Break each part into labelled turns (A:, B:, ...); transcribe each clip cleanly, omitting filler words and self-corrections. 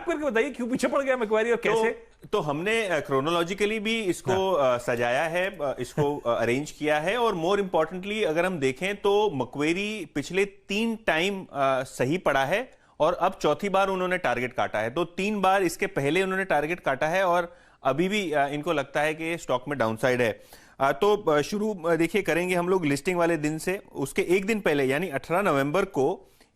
A: Map करके बताइए क्यों पीछे पड़ गया मैक्वारी और कैसे?
B: तो हमने क्रोनोलॉजिकली भी इसको सजाया है, इसको अरेंज किया है, और मोर इंपॉर्टेंटली अगर हम देखें तो मैक्वारी पिछले 3 टाइम सही पड़ा है और अब चौथी बार उन्होंने टारगेट काटा है। तो 3 बार इसके पहले उन्होंने टारगेट काटा है और अभी भी इनको लगता है कि स्टॉक में डाउनसाइड है। तो शुरू देखिए करेंगे हम लोग लिस्टिंग वाले दिन से। उसके एक दिन पहले यानी 18 नवंबर को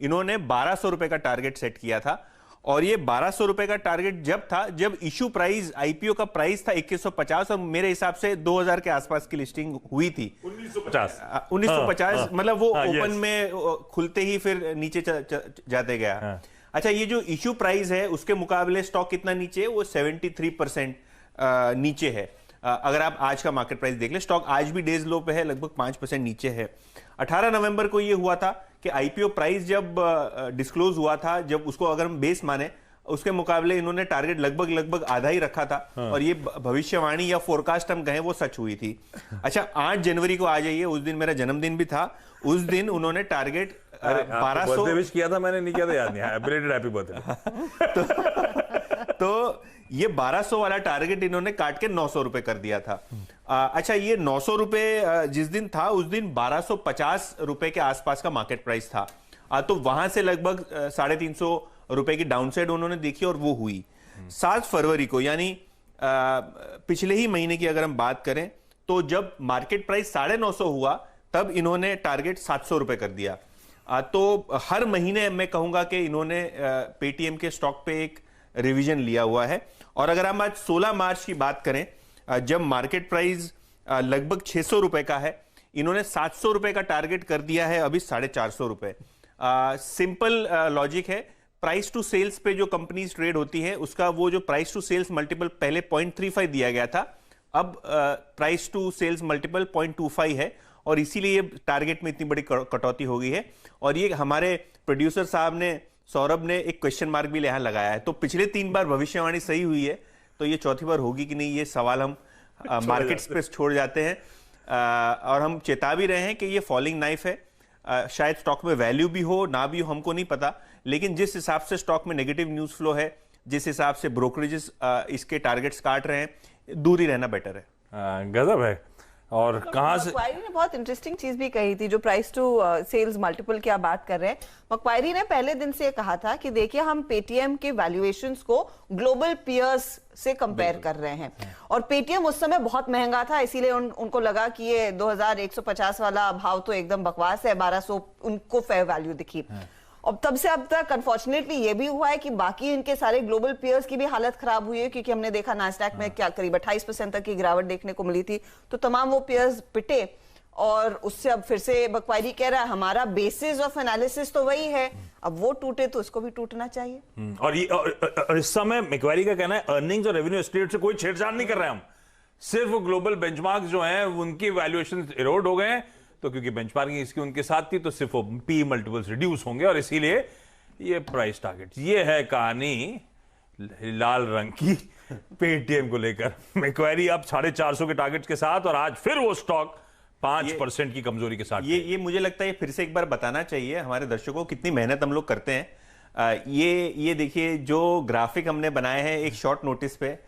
B: इन्होंने 1200 रुपए का टारगेट सेट किया था, और ये 1200 रुपए का टारगेट जब था जब इशू प्राइस, आईपीओ का प्राइस था 2150, और मेरे हिसाब से 2000 के आसपास की लिस्टिंग हुई थी। 1950 मतलब वो ओपन में खुलते ही फिर नीचे जाते गया। अच्छा, ये जो इशू प्राइस है उसके मुकाबले स्टॉक कितना नीचे है? वो 73% नीचे है। अगर आप आज का मार्केट प्राइस देख ले, स्टॉक आज भी डेज लो पे है, लगभग 5% नीचे है। 18 नवंबर को ये हुआ था कि आईपीओ प्राइस जब डिस्क्लोज हुआ था, जब उसको अगर हम बेस माने, उसके मुकाबले इन्होंने टारगेट लगभग आधा ही रखा था, और ये भविष्यवाणी या फोरकास्ट हम कहें वो सच हुई थी। अच्छा, 8 जनवरी को आ जाइए, उस दिन मेरा जन्मदिन भी था। उस दिन उन्होंने टारगेट 1200
A: विश किया था, मैंने नहीं किया था, याद नहीं। Belated happy birthday.
B: तो ये 1200 वाला टारगेट इन्होंने काट के 900 रुपए कर दिया था। अच्छा, ये 900 रुपए जिस दिन था उस दिन 1250 रुपए के आसपास का मार्केट प्राइस था। तो वहां से लगभग 350 रुपए की डाउनसाइड उन्होंने देखी और वो हुई 7 फरवरी को, यानी पिछले ही महीने की अगर हम बात करें तो जब मार्केट प्राइस 950 हुआ तब इन्होंने टारगेट 700 रुपए कर दिया। तो हर महीने मैं कहूंगा कि इन्होंने पेटीएम के स्टॉक पे एक रिवीजन लिया हुआ है। और अगर हम आज 16 मार्च की बात करें, जब मार्केट प्राइस लगभग 600 रुपए का है, इन्होंने 700 रुपए का टारगेट कर दिया है अभी 450 रुपए। सिंपल लॉजिक है, प्राइस टू सेल्स पे जो कंपनीज ट्रेड होती है उसका वो जो प्राइस टू सेल्स मल्टीपल पहले 0.35 दिया गया था, अब प्राइस टू सेल्स मल्टीपल 0.25 है, और इसीलिए ये टारगेट में इतनी बड़ी कटौती हो गई है। और ये हमारे प्रोड्यूसर साहब ने, सौरभ ने, एक क्वेश्चन मार्क भी यहां लगाया है। तो पिछले 3 बार भविष्यवाणी सही हुई है, तो ये चौथी बार होगी कि नहीं, ये सवाल हम मार्केट्स पे छोड़ जाते हैं। और हम चेता भी रहे हैं कि ये फॉलिंग नाइफ है। शायद स्टॉक में वैल्यू भी हो ना भी हो, हमको नहीं पता, लेकिन जिस हिसाब से स्टॉक में नेगेटिव न्यूज फ्लो है, जिस हिसाब से ब्रोकरेजेस इसके टारगेट्स काट रहे हैं, दूर ही रहना बेटर है।
A: गजब है। और कहां से
C: मैक्वायरी ने बहुत इंटरेस्टिंग चीज भी कही थी, जो प्राइस टू सेल्स मल्टीपल की आप बात कर रहे हैं। मैक्वायरी ने पहले दिन से कहा था कि देखिए हम पेटीएम के वैल्यूएशंस को ग्लोबल पीयर्स से कंपेयर कर रहे हैं, और पेटीएम उस समय बहुत महंगा था, इसीलिए उनको लगा कि ये 2150 वाला भाव तो एकदम बकवास है, 1200 उनको फेयर वैल्यू दिखी। और तब से अब तक अनफॉर्चुनेटली ये भी हुआ है कि बाकी इनके सारे ग्लोबल पीयर्स की भी हालत खराब हुई है, क्योंकि हमने देखा नास्डैक में क्या करीब 28% तक की गिरावट देखने को मिली थी। तो तमाम वो पीयर्स पिटे, और उससे अब फिर से मैक्वायरी कह रहा है हमारा बेसिस ऑफ एनालिसिस तो वही है, अब वो टूटे तो इसको भी टूटना चाहिए।
A: और इस समय मैक्वायरी का कहना है अर्निंग्स और रेवेन्यू एस्टिमेट से कोई छेड़छाड़ नहीं कर रहे हम, सिर्फ ग्लोबल बेंचमार्क जो हैं उनकी वैल्यूएशन इरोड हो गए हैं, तो क्योंकि बेंचमार्किंग इसकी उनके साथ थी तो सिर्फ पी मल्टीपल्स रिड्यूस होंगे, और इसीलिए ये प्राइस टारगेट। ये है कहानी लाल रंग की पेटीएम को लेकर। मैक्वायरी अब 450 के टारगेट के साथ, और आज फिर वो स्टॉक 5% की कमजोरी के साथ।
B: ये मुझे लगता है फिर से एक बार बताना चाहिए हमारे दर्शकों को कितनी मेहनत हम लोग करते हैं। ये देखिए जो ग्राफिक हमने बनाए हैं एक शॉर्ट नोटिस पे,